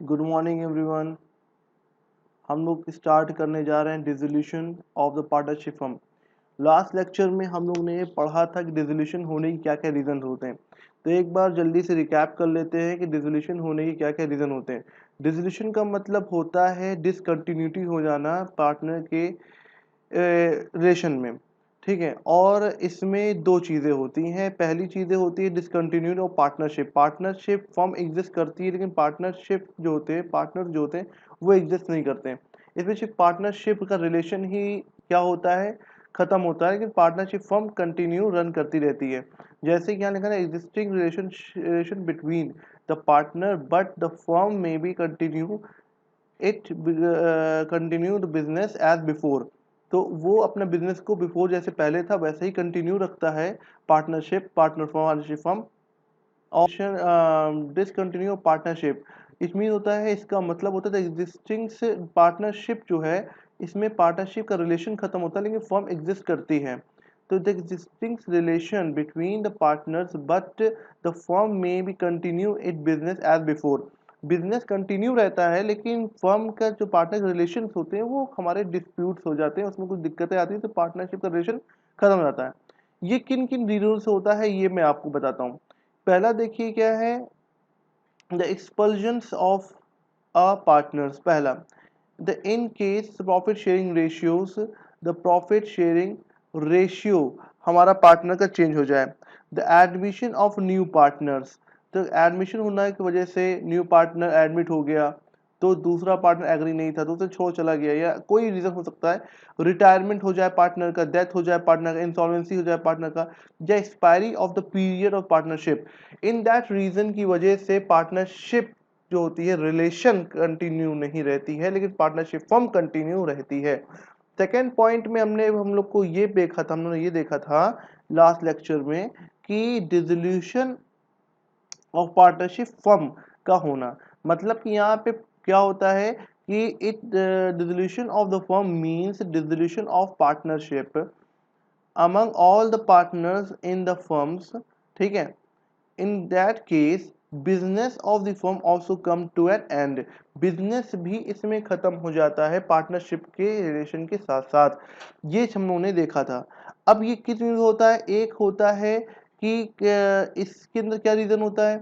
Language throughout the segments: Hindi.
Good morning everyone. हम लोग स्टार्ट करने जा रहे हैं dissolution of the partnership firm. Last lecture में हम लोग ने ये पढ़ा था कि डिसोल्यूशन होने की क्या क्या रीज़न होते हैं। तो एक बार जल्दी से रिकैप कर लेते हैं कि डिसोल्यूशन होने की क्या क्या रीज़न होते हैं। डिसोल्यूशन का मतलब होता है डिसकंटिन्यूटी हो जाना पार्टनर के रिलेशन में। ठीक है, और इसमें दो चीज़ें होती हैं। पहली चीज़ें होती है डिसकंटिन्यूटी और पार्टनरशिप। पार्टनरशिप फर्म एग्जिस्ट करती है, लेकिन पार्टनरशिप जो होते हैं, पार्टनर जो होते हैं वो एग्जिस्ट नहीं करते हैं। इसमें सिर्फ पार्टनरशिप का रिलेशन ही क्या होता है, खत्म होता है, लेकिन पार्टनरशिप फर्म कंटिन्यू रन करती रहती है। जैसे कि यहाँ लिखा है existing relation between the partner but the firm may be continue it continue the business as before. तो वो अपने बिजनेस को बिफोर जैसे पहले था वैसे ही कंटिन्यू रखता है पार्टनरशिप फर्म। और डिसकंटिन्यू पार्टनरशिप इसमें होता है, इसका मतलब होता है एग्जिस्टिंग से पार्टनरशिप जो है इसमें पार्टनरशिप का रिलेशन खत्म होता है, लेकिन फर्म एग्जिस्ट करती है। तो the existing relation between the partners but the firm may be continue it business as before. Business continue रहता है, लेकिन फर्म का जो पार्टनर रिलेशन होते हैं वो हमारे डिस्प्यूट्स हो जाते हैं, उसमें कुछ दिक्कतें आती हैं, तो पार्टनरशिप का रिलेशन खत्म हो जाता है। ये किन किन रीजन से होता है ये मैं आपको बताता हूँ। पहला देखिए क्या है, द एक्सपल्जन्स ऑफ अ पार्टनर्स। पहला, the in case profit sharing ratios, the profit sharing ratio हमारा पार्टनर का चेंज हो जाए। The admission of new partners, तो एडमिशन होने की वजह से न्यू पार्टनर एडमिट हो गया, तो दूसरा पार्टनर एग्री नहीं था तो उसे छोड़ चला गया, या कोई रीजन हो सकता है। रिटायरमेंट हो जाए पार्टनर का, डेथ हो जाए पार्टनर का, इंसॉल्वेंसी हो जाए पार्टनर का, या expiry of the period of partnership. In that reason की वजह से पार्टनरशिप जो होती है रिलेशन कंटिन्यू नहीं रहती है, लेकिन पार्टनरशिप फर्म कंटिन्यू रहती है। सेकेंड पॉइंट में हम लोग को ये देखा था, हम लोगों ने ये देखा था लास्ट लेक्चर में कि डिसोल्यूशन ऑफ पार्टनरशिप फर्म का होना, मतलब कि यहाँ पे क्या होता है कि it dissolution of the firm means dissolution of partnership among all the partners in the firms। ठीक है, in that case business of the firm also come to an end। Business भी इसमें खत्म हो जाता है पार्टनरशिप के रिलेशन के साथ साथ। ये हम लोगों ने देखा था। अब ये किस रीजन होता है, एक होता है कि इसके अंदर क्या रीजन होता है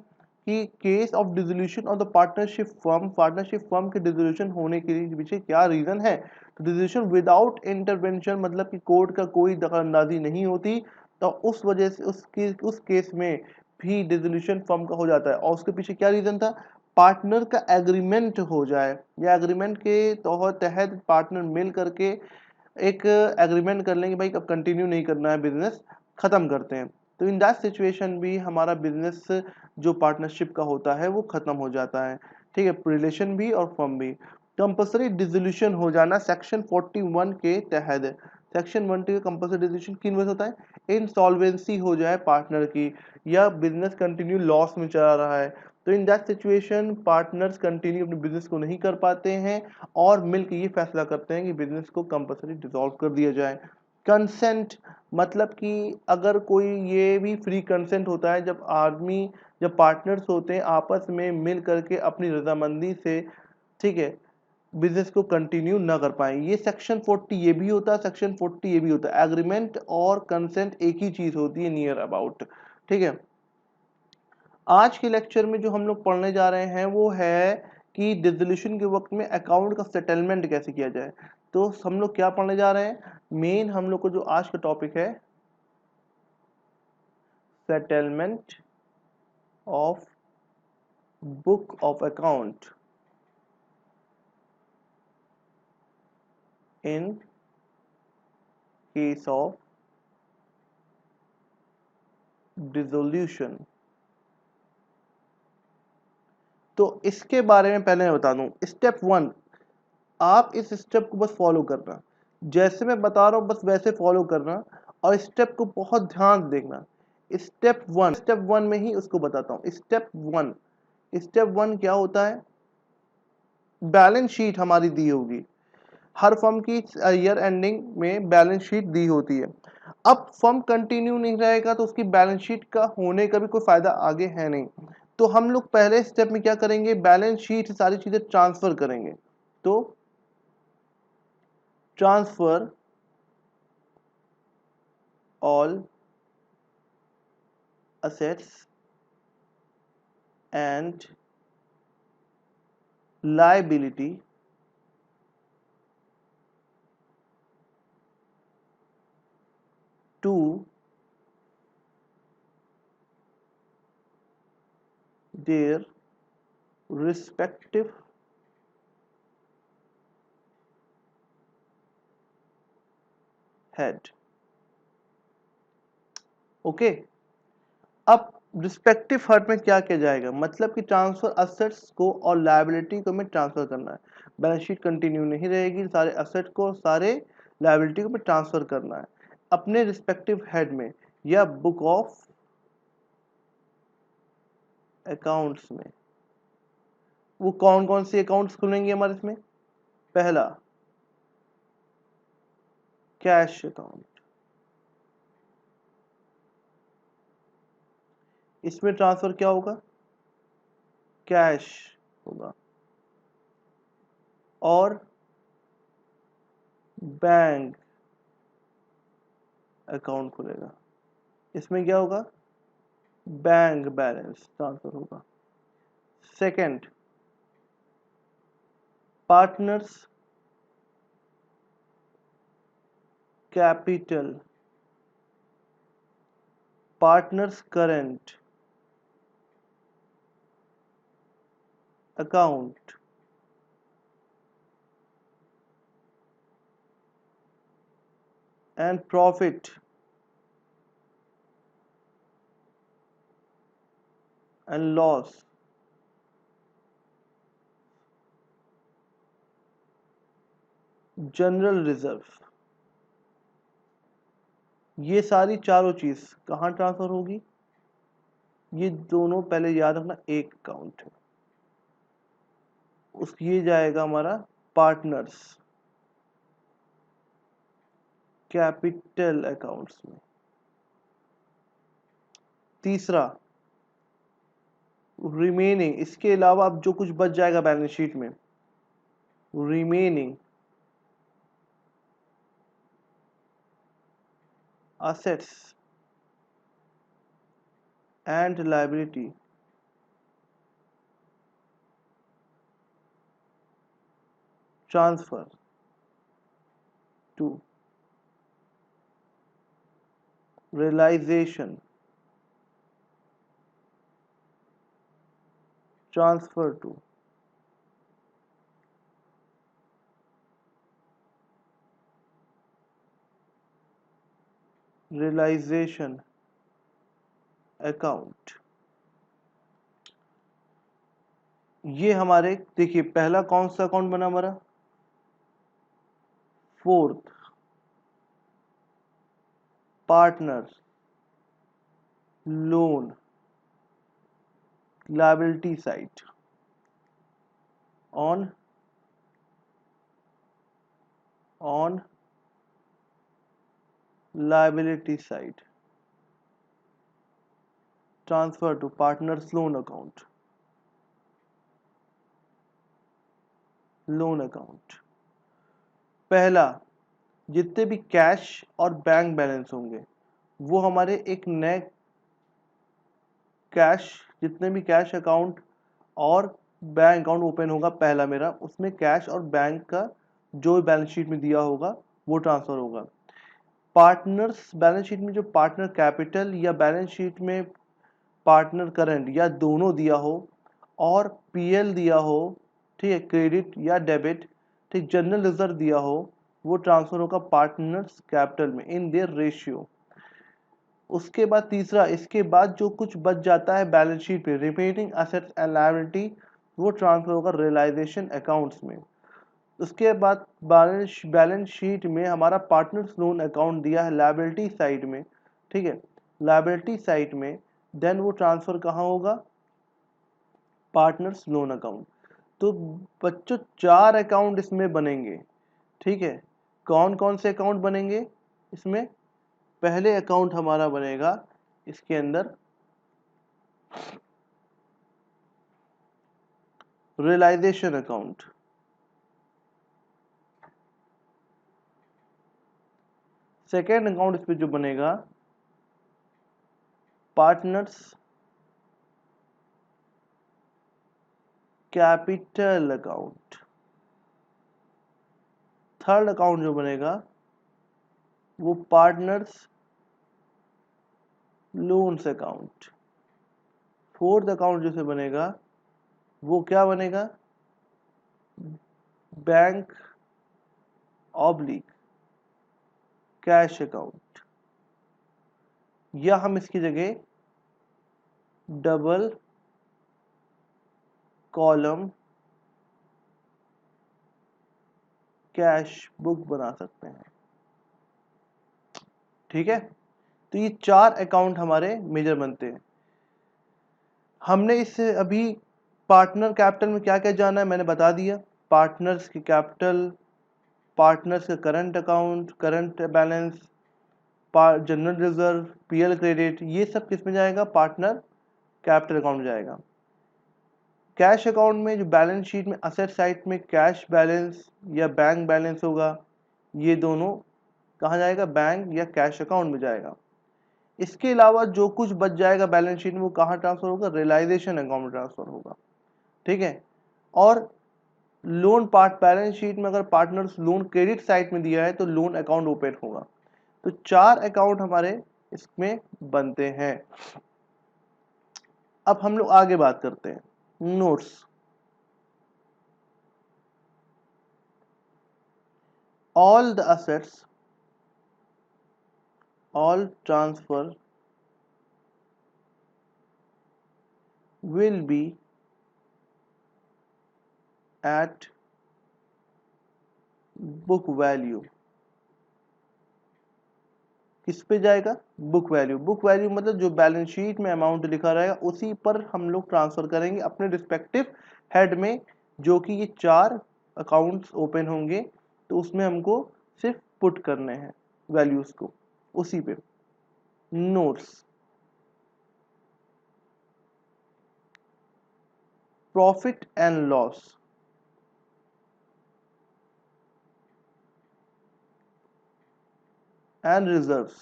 कि case of dissolution of the partnership firm के डिसोल्यूशन होने के पीछे क्या रीजन है। तो डिसोल्यूशन विदाउट इंटरवेंशन, मतलब कि कोर्ट का कोई दखलंदाजी नहीं होती, तो उस वजह से उस केस में भी डिसोल्यूशन फर्म का हो जाता है। और उसके पीछे क्या रीजन था, पार्टनर का एग्रीमेंट हो जाए, या एग्रीमेंट के तहत पार्टनर मिल करके एक एग्रीमेंट कर लेंगे भाई अब कंटिन्यू नहीं करना है, बिजनेस खत्म करते हैं। तो इन दैट सिचुएशन भी हमारा बिजनेस जो पार्टनरशिप का होता है वो खत्म हो जाता है। ठीक है, रिलेशन भी और फर्म भी। कंपल्सरी डिसोल्यूशन हो जाना सेक्शन 41 के तहत। सेक्शन 1 का कंपल्सरी डिसोल्यूशन किन वजह होता है, इंसॉल्वेंसी हो जाए पार्टनर की, या बिजनेस कंटिन्यू लॉस में चला रहा है, तो in that situation partners continue अपने बिजनेस को नहीं कर पाते हैं और मिलकर ये फैसला करते हैं कि बिजनेस को कंपल्सरी डिसॉल्व कर दिया जाए। कंसेंट, मतलब कि अगर कोई, ये भी फ्री कंसेंट होता है जब पार्टनर्स होते हैं आपस में मिल करके अपनी रजामंदी से, ठीक है, बिजनेस को कंटिन्यू ना कर पाए। ये सेक्शन 40 ये भी होता है, सेक्शन 40 ये भी होता है। एग्रीमेंट और कंसेंट एक ही चीज होती है नियर अबाउट। ठीक है, आज के लेक्चर में जो हम लोग पढ़ने जा रहे हैं वो है कि डिसोल्यूशन के वक्त में अकाउंट का सेटलमेंट कैसे किया जाए। तो हम लोग क्या पढ़ने जा रहे हैं, मेन हम लोग को जो आज का टॉपिक है settlement of book of account in case of dissolution. तो इसके बारे में पहले मैं बता दूं, स्टेप 1, आप इस स्टेप को बस फॉलो करना, जैसे मैं बता रहा हूं बस वैसे फॉलो करना, और स्टेप को बहुत ध्यान से देखना। स्टेप वन में ही उसको बताता हूं। स्टेप वन क्या होता है, बैलेंस शीट हमारी दी होगी, हर फर्म की ईयर एंडिंग में बैलेंस शीट दी होती है। अब फर्म कंटिन्यू नहीं रहेगा तो उसकी बैलेंस शीट का होने का भी कोई फायदा आगे है नहीं। तो हम लोग पहले स्टेप में क्या करेंगे, बैलेंस शीट से सारी चीजें ट्रांसफर करेंगे। तो transfer all assets and liability to their respective head। Okay, अब रिस्पेक्टिव हेड में क्या किया जाएगा, मतलब कि ट्रांसफर असेट्स को और लायबिलिटी को में ट्रांसफर करना है। बैलेंस शीट कंटिन्यू नहीं रहेगी, सारे असेट को सारे लायबिलिटी को में ट्रांसफर करना है अपने रिस्पेक्टिव हेड में या बुक ऑफ अकाउंट्स में। वो कौन कौन से अकाउंट्स खुलेंगे हमारे इसमें, पहला कैश अकाउंट, इसमें ट्रांसफर क्या होगा, कैश होगा। और बैंक अकाउंट खुलेगा, इसमें क्या होगा, बैंक बैलेंस ट्रांसफर होगा। Second, partners capital, partners current account, and profit and loss general reserve, ये सारी चारों चीज कहाँ ट्रांसफर होगी, ये दोनों पहले याद रखना एक अकाउंट है, उस ये जाएगा हमारा पार्टनर्स कैपिटल अकाउंट्स में। तीसरा, रिमेनिंग, इसके अलावा अब जो कुछ बच जाएगा बैलेंस शीट में, remaining assets and liability transfer to realization, transfer to realization account. ये हमारे देखिए पहला कौन सा अकाउंट बना हमारा, fourth partner loan liability side, on liability side transfer to partners loan account, loan account. पहला, जितने भी कैश और बैंक बैलेंस होंगे वो हमारे एक नए कैश, जितने भी कैश अकाउंट और बैंक अकाउंट ओपन होगा पहला मेरा, उसमें कैश और बैंक का जो बैलेंस शीट में दिया होगा वो ट्रांसफर होगा। पार्टनर्स बैलेंस शीट में जो पार्टनर कैपिटल या बैलेंस शीट में पार्टनर करंट या दोनों दिया हो और पीएल दिया हो, ठीक है, क्रेडिट या डेबिट, ठीक, जनरल रिजर्व दिया हो, वो ट्रांसफर होगा पार्टनर्स कैपिटल में इन देयर रेशियो। उसके बाद तीसरा, इसके बाद जो कुछ बच जाता है बैलेंस शीट पे, रिमेनिंग एसेट्स एंड लायबिलिटी, वो ट्रांसफर होगा रियलाइजेशन अकाउंट्स में। उसके बाद बैलेंस शीट में हमारा पार्टनर्स लोन अकाउंट दिया है लायबिलिटी साइड में, ठीक है, लायबिलिटी साइड में, देन वो ट्रांसफर कहाँ होगा, पार्टनर्स लोन अकाउंट। तो बच्चों चार अकाउंट इसमें बनेंगे, ठीक है। कौन कौन से अकाउंट बनेंगे इसमें, पहले अकाउंट हमारा बनेगा इसके अंदर रियलाइजेशन अकाउंट। सेकेंड अकाउंट इस पे जो बनेगा partners capital account. Third account जो बनेगा वो partners loans account. Fourth account जो से बनेगा वो क्या बनेगा, बैंक ऑब्लिक कैश अकाउंट, या हम इसकी जगह डबल कॉलम कैश बुक बना सकते हैं। ठीक है, तो ये चार अकाउंट हमारे मेजर बनते हैं। हमने इससे अभी पार्टनर कैपिटल में क्या क्या जाना है मैंने बता दिया। पार्टनर्स की कैपिटल, पार्टनर्स का current account, current balance, general reserve, PL credit, ये सब किस में जाएगा, पार्टनर कैपिटल अकाउंट में जाएगा। कैश अकाउंट में जो बैलेंस शीट में असेट साइड में कैश बैलेंस या बैंक बैलेंस होगा, ये दोनों कहाँ जाएगा, बैंक या कैश अकाउंट में जाएगा। इसके अलावा जो कुछ बच जाएगा बैलेंस शीट में वो कहाँ ट्रांसफर होगा, रियलाइजेशन अकाउंट में ट्रांसफर होगा। ठीक है, और लोन पार्ट बैलेंस शीट में अगर पार्टनर्स लोन क्रेडिट साइड में दिया है तो लोन अकाउंट ओपन होगा। तो चार अकाउंट हमारे इसमें बनते हैं। अब हम लोग आगे बात करते हैं notes. all the assets, all transfer will be at book value। किस पे जाएगा, बुक वैल्यू। बुक वैल्यू मतलब जो बैलेंस शीट में अमाउंट लिखा रहेगा उसी पर हम लोग ट्रांसफर करेंगे अपने रिस्पेक्टिव हेड में, जो कि ये चार अकाउंट्स ओपन होंगे तो उसमें हमको सिर्फ पुट करने हैं वैल्यूज को उसी पे। Notes, profit and loss, and reserves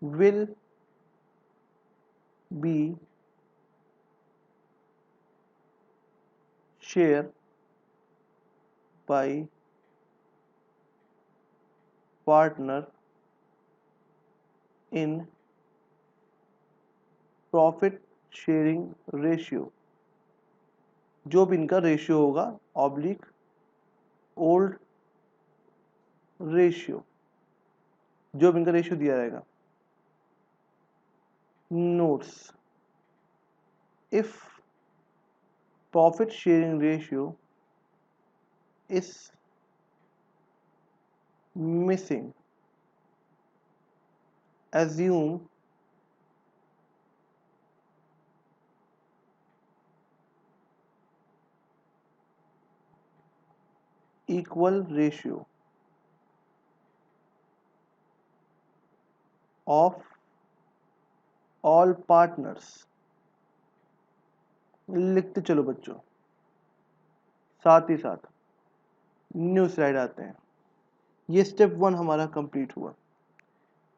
will be shared by partner in profit sharing ratio. जो भी इनका रेशियो होगा ऑब्लिक ओल्ड रेशियो, जो भी इनका रेशियो दिया रहेगा। Notes, if profit sharing ratio is missing assume equal ratio of all partners। लिखते चलो बच्चों, साथ ही साथ न्यू स्लाइड आते हैं। ये स्टेप 1 हमारा कंप्लीट हुआ।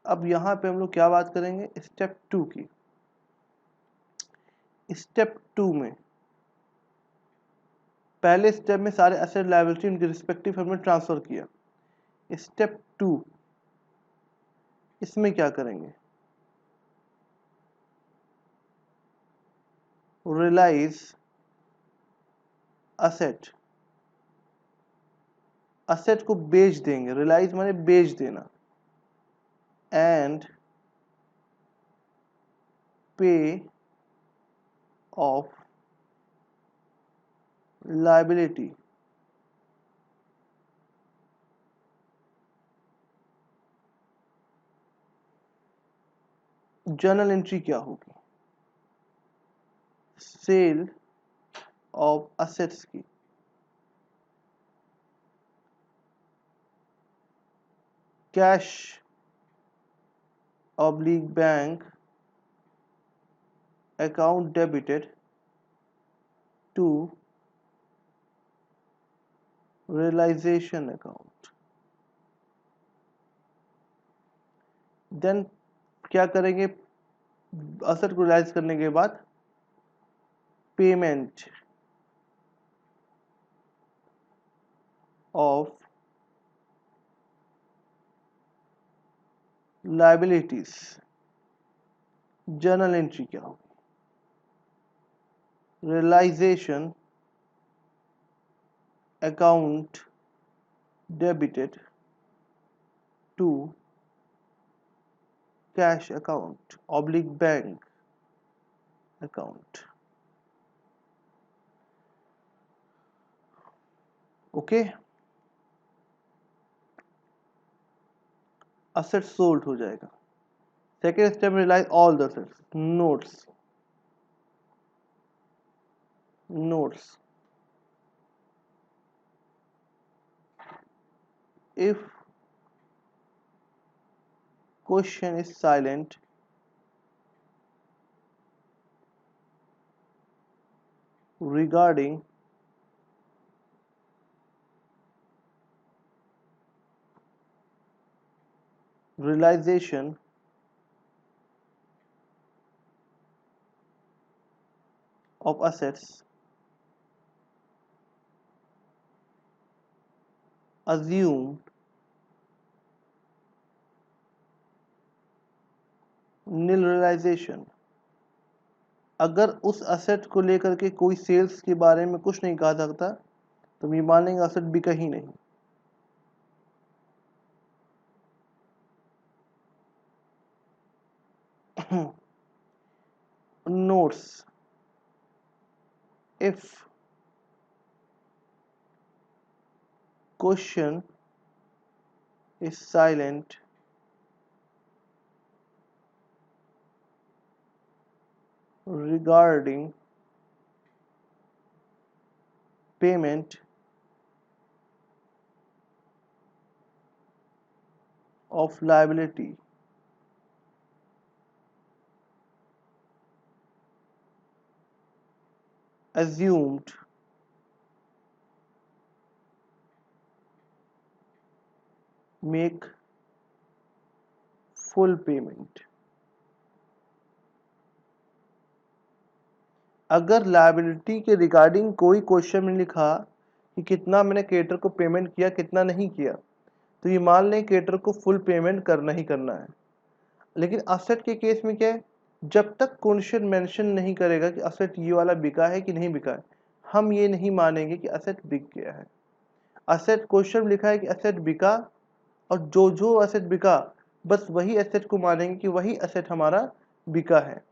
अब यहाँ पे हम लोग क्या बात करेंगे, स्टेप 2 की। स्टेप 2 में पहले स्टेप में सारे एसेट लायबिलिटी उनके रिस्पेक्टिव हमने ट्रांसफर किया। स्टेप 2 इसमें क्या करेंगे, रियलाइज असेट। असेट को बेच देंगे, रियलाइज माने बेच देना, एंड पे ऑफ लायबिलिटी। जर्नल एंट्री क्या होगी, सेल ऑफ असेट्स की। Cash oblique bank account debited to realization account. Then क्या करेंगे, असेट को रिलाइज करने के बाद payment of liabilities, journal entry क्या होगी, realisation account debited to cash account oblique bank account. Okay, asset sold हो जाएगा. सेकेंड स्टेप में realise all the assets. Notes if question is silent, regarding realization of assets assumed nil realization. अगर उस असेट को लेकर के कोई सेल्स के बारे में कुछ नहीं कहा सकता तो हम ये मान लेंगे असेट बिका ही नहीं. Notes if question is silent regarding payment of liability assumed make full payment. अगर लायबिलिटी के रिगार्डिंग कोई क्वेश्चन में लिखा कि कितना मैंने क्रेडिटर को पेमेंट किया कितना नहीं किया तो ये मान लें क्रेडिटर को फुल पेमेंट करना ही करना है. लेकिन असेट के केस में क्या है, जब तक क्वेश्चन मेंशन नहीं करेगा कि असेट ये वाला बिका है कि नहीं बिका है हम ये नहीं मानेंगे कि असेट बिक गया है. असेट क्वेश्चन में लिखा है कि असेट बिका और जो जो असेट बिका बस वही असेट को मानेंगे कि वही असेट हमारा बिका है.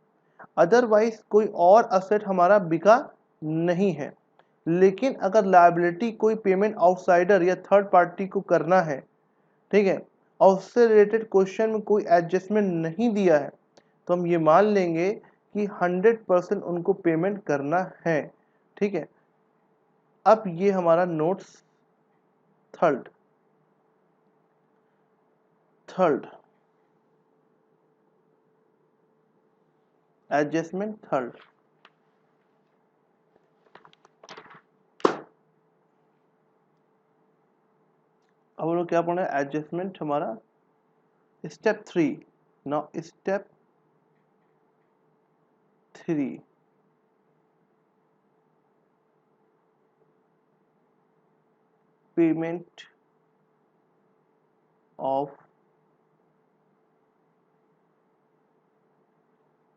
अदरवाइज कोई और असेट हमारा बिका नहीं है. लेकिन अगर लायबिलिटी कोई पेमेंट आउटसाइडर या थर्ड पार्टी को करना है, ठीक है, और उससे रिलेटेड क्वेश्चन में कोई एडजस्टमेंट नहीं दिया है तो हम ये मान लेंगे कि 100% उनको पेमेंट करना है. ठीक है, अब ये हमारा नोट्स थर्ड एडजस्टमेंट थर्ड. अब हम लोग क्या पढ़ रहे हैं, एडजस्टमेंट हमारा step 3. Now step 3 payment of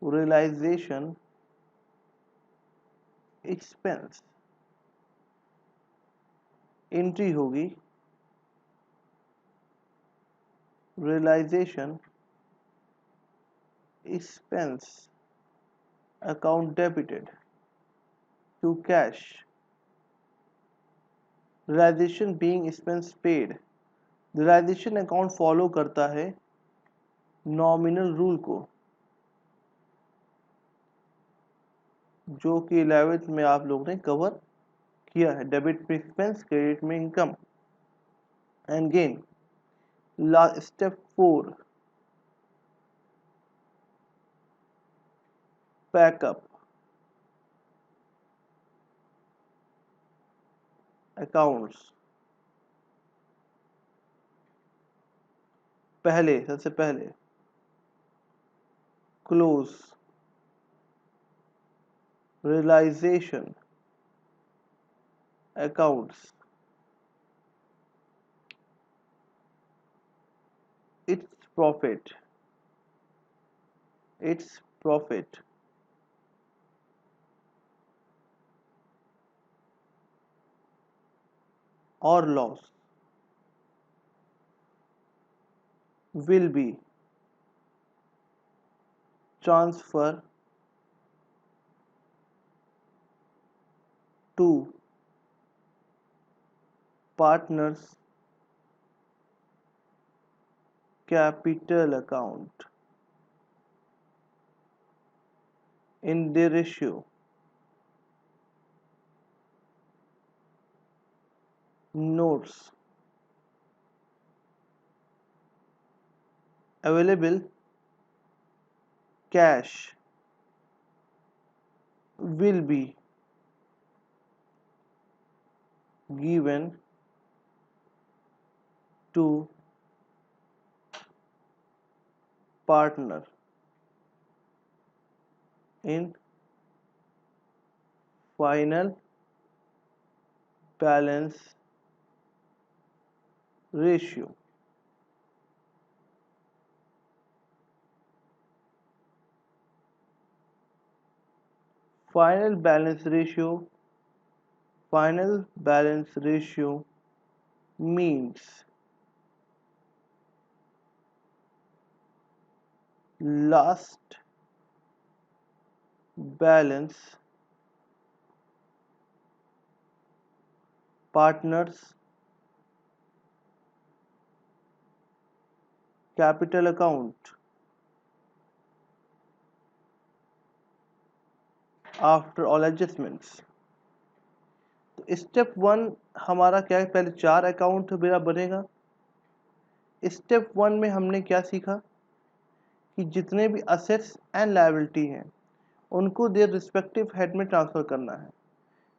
realization expense. Entry होगी realization expense account debited to cash, realization being expense paid. Realization account follow करता है नॉमिनल रूल को जो कि 11th में आप लोगों ने कवर किया है. डेबिट में एक्सपेंस, क्रेडिट में income and gain. Last step 4 pack up accounts, पहले सबसे पहले close realisation accounts, its profit, its profit or loss will be transferred to partners capital account in the ratio notes available cash will be given to partner in final balance ratio. Final balance ratio, final balance ratio means last balance partners capital account after all adjustments. तो स्टेप वन हमारा क्या है, पहले 4 अकाउंट मेरा बनेगा। स्टेप वन में हमने क्या सीखा कि जितने भी असेट्स एंड लायबिलिटी हैं उनको देयर रिस्पेक्टिव हेड में ट्रांसफ़र करना है।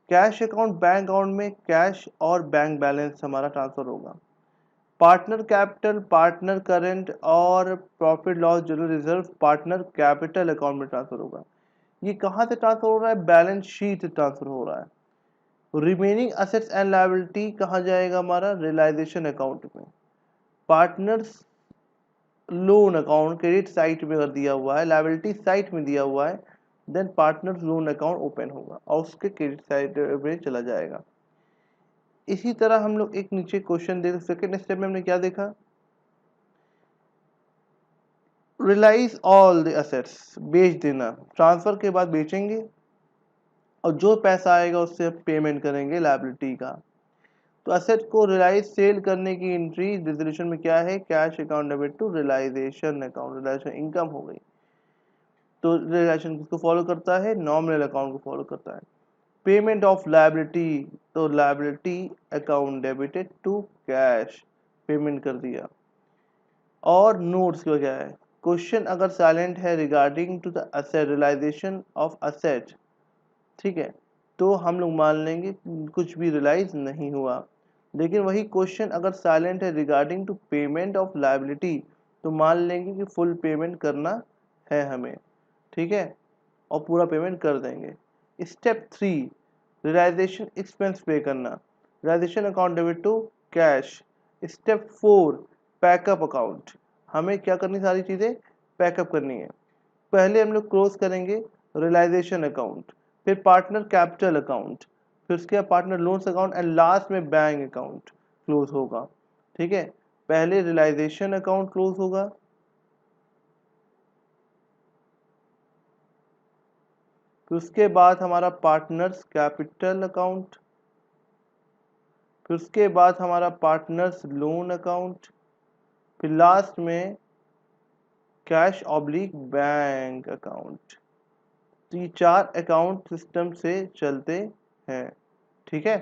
कैश अकाउंट बैंक अकाउंट में कैश और बैंक बैलेंस हमारा ट्रांसफ़र होगा। पार्टनर कैपिटल, पार्टनर करंट और profit loss general reserve partner capital account में ट्रांसफ़र होगा। ये कहाँ से ट्रांसफ़र हो रहा है, बैलेंस शीट से ट्रांसफ़र हो रहा है। रिमेनिंग असेट्स एंड लायबिलिटी कहाँ जाएगा, हमारा रियलाइजेशन अकाउंट में। Partners loan account credit site में अगर दिया हुआ है, लायबिलिटी साइट में दिया हुआ है, then partners loan account open होगा और उसके क्रेडिट साइट में चला जाएगा। इसी तरह हम लोग एक नीचे क्वेश्चन देख, सेकेंड स्टेप में हमने क्या देखा, रियलाइज ऑल द एसेट्स, बेच देना, ट्रांसफर के बाद बेचेंगे और जो पैसा आएगा उससे पेमेंट करेंगे लायबिलिटी का। तो एसेट को रियलाइज सेल करने की एंट्री रेजोल्यूशन में क्या है, cash account debit to realization account, realization income हो गई। तो रियलाइजेशन किसको फॉलो करता है, नॉमिनल अकाउंट को फॉलो करता है। पेमेंट ऑफ लायबिलिटी, तो liability account debited to cash, payment कर दिया। और नोट्स का क्या है, क्वेश्चन अगर साइलेंट है regarding to the asset realization of asset, ठीक है, तो हम लोग मान लेंगे कुछ भी रियलाइज नहीं हुआ। लेकिन वही क्वेश्चन अगर साइलेंट है regarding to payment of liability, तो मान लेंगे कि फुल पेमेंट करना है हमें, ठीक है, और पूरा पेमेंट कर देंगे। स्टेप 3 रियलाइजेशन एक्सपेंस पे करना, realization account debit to cash. Step 4 pack up account, हमें क्या करनी, सारी चीज़ें पैकअप करनी है। पहले हम लोग क्लोज करेंगे रियलाइजेशन अकाउंट, फिर पार्टनर कैपिटल अकाउंट, फिर उसके बाद partner loans account and last में बैंक अकाउंट क्लोज होगा, ठीक है। पहले रियलाइजेशन अकाउंट क्लोज होगा, फिर उसके बाद हमारा पार्टनर्स कैपिटल अकाउंट, फिर उसके बाद हमारा पार्टनर्स लोन अकाउंट, फिर लास्ट में कैश ऑब्लिक बैंक अकाउंट। तो ये 4 अकाउंट सिस्टम से चलते हैं, ठीक है।